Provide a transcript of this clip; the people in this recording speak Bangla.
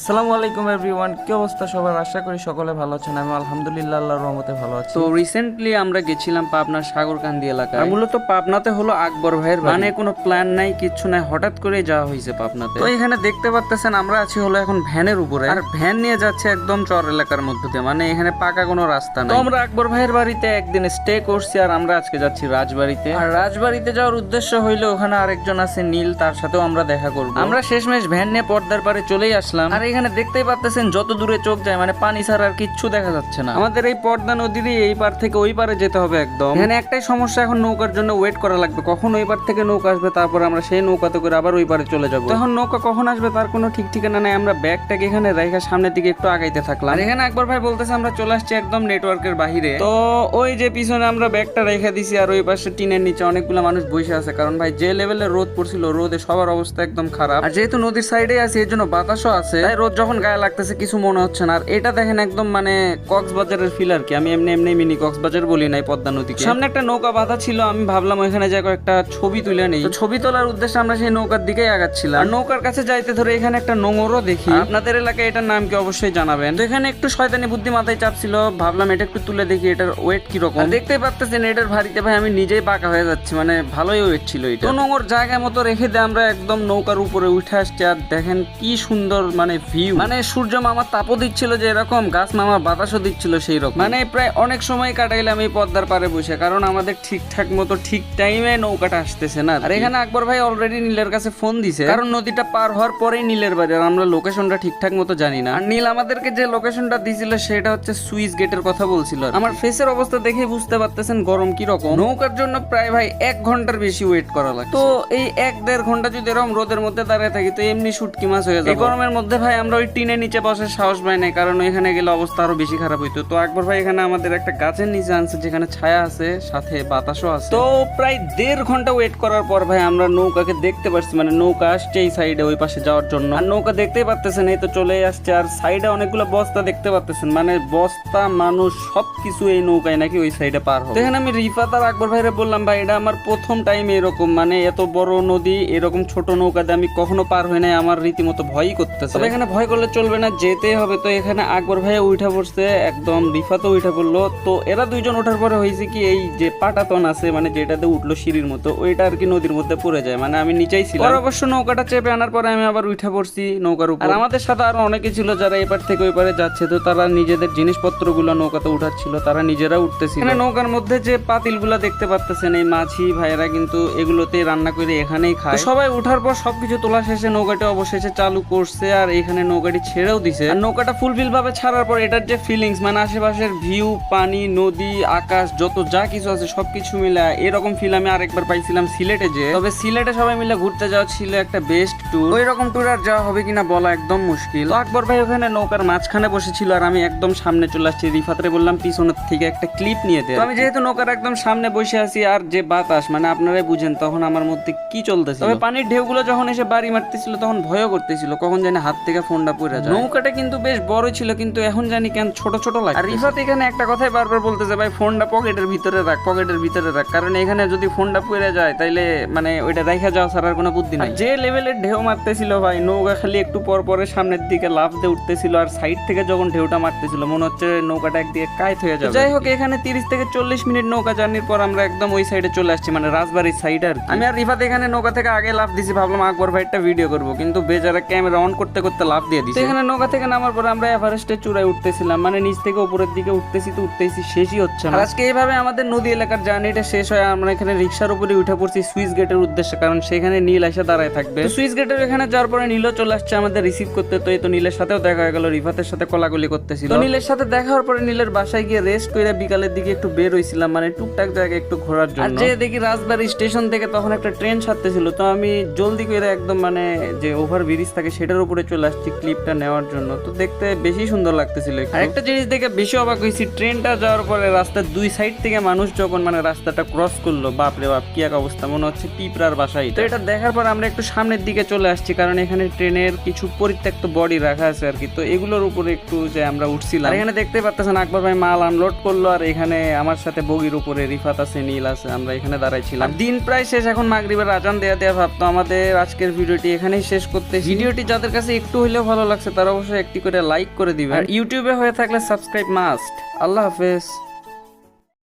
আসসালামু আলাইকুম এভরিওয়ান, কি অবস্থা সবার? আশা করি সকলে ভালো আছেন। আমি আলহামদুলিল্লাহ আল্লাহর রহমতে ভালো আছি। তো রিসেন্টলি আমরা গেছিলাম পাবনার সাগরকান্দি এলাকায়। আর মূলত পাবনাতে হলো আকবর ভাইয়ের বাড়ি। মানে কোনো প্ল্যান নাই, কিচ্ছু নাই, হঠাৎ করে যাওয়া হয়েছে পাবনাতে। তো এখানে দেখতে পাচ্ছেন আমরা আছি হলো এখন ভ্যানের উপরে, আর ভ্যান নিয়ে যাচ্ছে একদম চর এলাকার মধ্যে দিয়ে, মানে এখানে পাকা কোনো রাস্তা নাই। তো আমরা আকবর ভাইয়ের বাড়িতে একদিন স্টে করছি, আর আমরা আজকে যাচ্ছি রাজবাড়িতে। আর রাজবাড়িতে যাওয়ার উদ্দেশ্য হইলো ওখানে আরেকজন আছে নীল, তার সাথেও আমরা দেখা করব। আমরা শেষমেশ ভ্যান নিয়ে পর্দার পারে চলেই আসলাম। আর এখানে দেখতেই পাচ্ছেন যত দূরে চোখ যায় মানে পানি ছাড়া আর কিচ্ছু দেখা যাচ্ছে না। আমাদের এই পর্দা নদীর এই পার থেকে ওই পারে যেতে হবে একদম। এখানে একটাই সমস্যা, এখন নৌকার জন্য ওয়েট করা লাগবে, কখন ওই পার থেকে নৌকা আসবে, তারপর আমরা সেই নৌকাতে করে আবার ওই পারে চলে যাবো। তখন নৌকা কখন আসবে তার কোনো ঠিক ঠিকানা নাই। আমরা ব্যাগটাকে এখানে রেখে সামনের দিকে একটু আগাইতে থাকলাম। আর এখানে আকবর ভাই বলতেছে আমরা চলে আসছি একদম নেটওয়ার্কের বাহিরে। তো ওই যে পিছনে আমরা ব্যাগটা রেখে দিছি, আর ওই পাশে টিনের নিচে অনেকগুলো মানুষ বসে আছে, কারণ ভাই যে লেভেলের রোদ পড়ছিল, রোদে সবার অবস্থা একদম খারাপ। আর যেহেতু নদীর সাইডে আছে এর জন্য বাতাসও আছে, তাই রোদ যখন গায়ে লাগতেছে কিছু মনে হচ্ছে না। আর এটা দেখেন একদম মানে কক্সবাজারের ফিল আর কি। আমি এমনি মিনি কক্সবাজার বলি নাই পদ্মা নদীকে। সামনে একটা নৌকা বাঁধা ছিল, আমি ভাবলাম ওইখানে যাই একটা ছবি তুলে নেই। ছবি তোলার উদ্দেশ্যে আমরা সেই নৌকার দিকেই আগাচ্ছিলাম। আর নৌকার কাছে যাইতে ধরে এখানে একটা নোঙরও দেখি। আপনাদের এলাকায় এটার নাম কি অবশ্যই জানাবেন। তো এখানে একটু শয়তানি বুদ্ধি মাথায় চাপছিল, ভাবলাম এটা একটু তুলে দেখি এটার ওয়েট কিরকম। দেখতেই পাচ্ছেন এটার ভারীতে ভাই আমি নিজেই বাঁকা হয়ে যাচ্ছি, মানে ভালোই ওয়েট ছিল এটা। তো নোঙর জায়গায় মতো রেখে দিয়ে আমরা একদম নৌকার উপরে উঠে আসছি। আর দেখেন কি সুন্দর মানে ভিউ, মানে সূর্য মামা তাপও দিচ্ছিল যে এরকম, গাছ মামা বাতাসও দিচ্ছিল সেই রকম। মানে প্রায় অনেক সময় কাটাইলাম এই পদ্মার পারে বসে, কারণ আমাদের ঠিকঠাক মতো ঠিক টাইমে নৌকাটা আসতেছে না। আর এখানে আকবর ভাই অলরেডি নীলের কাছে ফোন দিছে, কারণ নদীটা পার হওয়ার পরেই নীলের বাড়ি, আর আমরা লোকেশনটা ঠিকঠাক মতো জানি না। আর নীল আমাদেরকে যে লোকেশনটা দিছিল সেটা হচ্ছে সুইচ গেটের কথা বলছিল। আমার ফেসের অবস্থা দেখে বুঝতে পারতেছেন গরম কি রকম। নৌকার জন্য প্রায় ভাই 1 ঘন্টার বেশি ওয়েট করা লাগে। তো এই 1-1.5 ঘন্টা যদি এরকম রোদের মধ্যে দাঁড়িয়ে থাকি তো এমনি শুটকি মাছ হয়ে যায়। এই গরমের মধ্যে ভাই আমরা ওই টিনের নিচে বসে সাহস পাই নাই, কারণ ওইখানে গেলে অবস্থা আরো বেশি খারাপ হইতো। তো আকবর ভাই এখানে আমাদের একটা গাছের নিচে আনছে, যেখানে ছায়া আছে সাথে বাতাসও আছে। তো প্রায় 1.5 ঘন্টা ওয়েট করার পর ভাই আমরা নৌকাকে দেখতে পাচ্ছি, মানে নৌকা আসছে এই সাইডে ওই পাশে যাওয়ার জন্য। আর নৌকা দেখতেই পারতেছেন এই তো চলে আসছে। আর সাইডে অনেকগুলো বস্তা দেখতে পাচ্ছেন, মানে বস্তা মানুষ সবকিছু এই নৌকায় নাকি ওই সাইডে পার হবে। এখানে আমি রিফাত আর আকবর ভাইরে বললাম ভাই এটা আমার প্রথম টাইম এরকম, মানে এত বড় নদী এরকম ছোট নৌকাতে আমি কখনো পার হই নাই, আমার রীতিমতো ভয়ই করতেছে। এখানে ভয় করলে চলবে না, যেতে হবে। তো এখানে আকবর ভাই উঠা পড়ছে, একদম রিফাতও উঠা পড়লো। তো এরা দুইজন ওঠার পরে হয়েছে কি, এই যে পাটাতন আছে মানে যেটাতে উঠলো সিঁড়ির মতো, ওইটা আর কি নদীর মধ্যে পড়ে যায়, মানে আমি নিচেই ছিলাম। অবশ্য নৌকাটা চেপে আনার পরে আমি আবার উঠা পড়ছি নৌকার উপর। আর আমাদের সাথে আরো অনেকে ছিল যারা এপার থেকে ওই পারে যাচ্ছে, তো তারা নিজেদের জিনিসপত্র গুলো নৌকাতে উঠাচ্ছিল, তারা নিজেরা উঠতেছিল। এখানে নৌকার মধ্যে যে পাতিল গুলা দেখতে পাচ্ছেন এই মাছি ভাইয়েরা কিন্তু এগুলোতে রান্না করে এখানেই খায়। সবাই উঠার পর সবকিছু তোলা শেষে নৌকাটা অবশেষে চালু করছে, আর এখানে নৌকাটি ছেড়েও দিছে। আর নৌকাটা ফুলফিল ভাবে ছাড়ার পর এটার যে ফিলিংস, মানে আশেপাশের ভিউ, পানি, নদী, আকাশ, যত যা কিছু আছে সবকিছু মিলে এরকম ফিল আমি আরেকবার পাইছিলাম সিলেটে যে। তবে সিলেটে সবাই মিলে ঘুরতে যাওয়া ছিল একটা বেস্ট ট্যুর। ওই রকম ট্যুর আর যাওয়া হবে কিনা বলা একদম মুশকিল। তো আকবর ভাই ওখানে নৌকার মাঝখানে বসেছিল, আর আমি একদম সামনে চলে আসছি। রিফাতরে বললাম পিছনের থেকে একটা ক্লিপ নিয়ে দে। তো আমি যেহেতু নৌকার একদম সামনে বসে আছি, আর যে বাতাস মানে আপনারাই বুঝেন তখন আমার মধ্যে কি চলতেছে। তবে পানির ঢেউগুলো যখন এসে বাড়ি মারতেছিল তখন ভয়ও করতেছিল কখন জানি হাত থেকে ফোনটা পড়ে যায়। নৌকাটা কিন্তু বেশ বড় ছিল, কিন্তু এখন জানি কেন ছোট ছোট লাগে। আর রিফাত এখানে একটা কথাই বারবার বলতেছে ভাই ফোনটা পকেটের ভিতরে রাখ, পকেটের ভিতরে রাখ, কারণ এখানে যদি ফোনটা পড়ে যায় তাইলে মানে ওইটা রাখা যাওয়া ছাড়ার কোনো বুদ্ধি নাই। যে লেভেলের ঢেউ মারতেছিল ভাই, নৌকা খালি একটু পর পরে সামনের দিকে লাফ দিয়ে উঠতেছিল, আর সাইড থেকে যখন ঢেউটা মারতেছিল মনে হচ্ছে নৌকাটা একদিকে কাইত হয়ে যাবে। যাই হোক এখানে 30 থেকে 40 মিনিট নৌকা জার্নির পর আমরা একদম ওই সাইডে চলে আসছি, মানে রাজবাড়ির সাইড আর কি। আমি আর রিফাত এখানে নৌকা থেকে আগে লাফ দিছি, ভাবলাম আকবর ভাই একটা ভিডিও করবো, কিন্তু বেচারা ক্যামেরা অন করতে করতে লাফ দিয়ে দিচ্ছে। এখানে নৌকা থেকে নামার পর আমরা এভারেস্টের চূড়ায় উঠতেছিলাম, মানে নিচ থেকে উপরের দিকে উঠতেছি তো উঠতেছি, শেষই হচ্ছে না। আজকে এইভাবে আমাদের নদী এলাকার জার্নিটা শেষ হয়। আমরা এখানে রিক্সার উপরে উঠে পড়ছি সুইচ গেটের উদ্দেশ্যে, কারণ সেখানে নীল এসে দাঁড়ায় থাকবে। সুইচ গেটের এখানে যাওয়ার পরে নীলও চলে আসছে আমাদের রিসিভ করতে। তো এই তো নীলের সাথেও দেখা হয়ে গেল, রিফাতের সাথে কোলাকুলি করতেছিল। তো নীলের সাথে দেখা হওয়ার পরে নীলের বাসায় গিয়ে রেস্ট করে বিকালের দিকে একটু বের হইছিলাম, মানে টুকটাক জায়গায় একটু ঘোরার জন্য। আর যে দেখি রাজবাড়ি স্টেশন থেকে তখন একটা ট্রেন ছাড়তেছিল, তো আমি জলদি করে একদম মানে যে ওভার ব্রিজ থাকে সেটার উপরে চলে আসছি ক্লিপটা নেওয়ার জন্য। তো দেখতে বেশি সুন্দর লাগতেছিল। আর একটা জিনিস দেখে বেশি অবাক হয়েছি, ট্রেনটা যাওয়ার পরে রাস্তার দুই সাইড থেকে মানুষ যখন মানে রাস্তাটা ক্রস করলো, বাপরে বাপ কি এক অবস্থা, মনে হচ্ছে পিঁপড়ার বাসায়। তো এটা দেখার পর আমরা একটু সামনের দিকে চলে আসছি, কারণ এখানে ট্রেনের কিছু পরিত্যক্ত বডি রাখা আছে আর কি। তো এগুলোর উপরে একটু যে আমরা উঠছিলাম, এখানে দেখতে পাচ্ছেন আকবর ভাই মাল আনলোড করলো, আর এখানে আমার সাথে বগির উপরে রিফাত আছে, নীল আছে, আমরা এখানে দাঁড়াইছিলাম। দিন প্রায় শেষ, এখন মাগরিবের আজান দেয়া ভাবতো আমাদের আজকের ভিডিওটি এখানেই শেষ করতে। ভিডিওটি যাদের কাছে একটু হলে পাইলেও ভালো লাগছে তারা অবশ্যই একটি করে লাইক করে দিবেন, আর ইউটিউবে হয়ে থাকলে সাবস্ক্রাইব মাস্ট। আল্লাহ হাফেজ।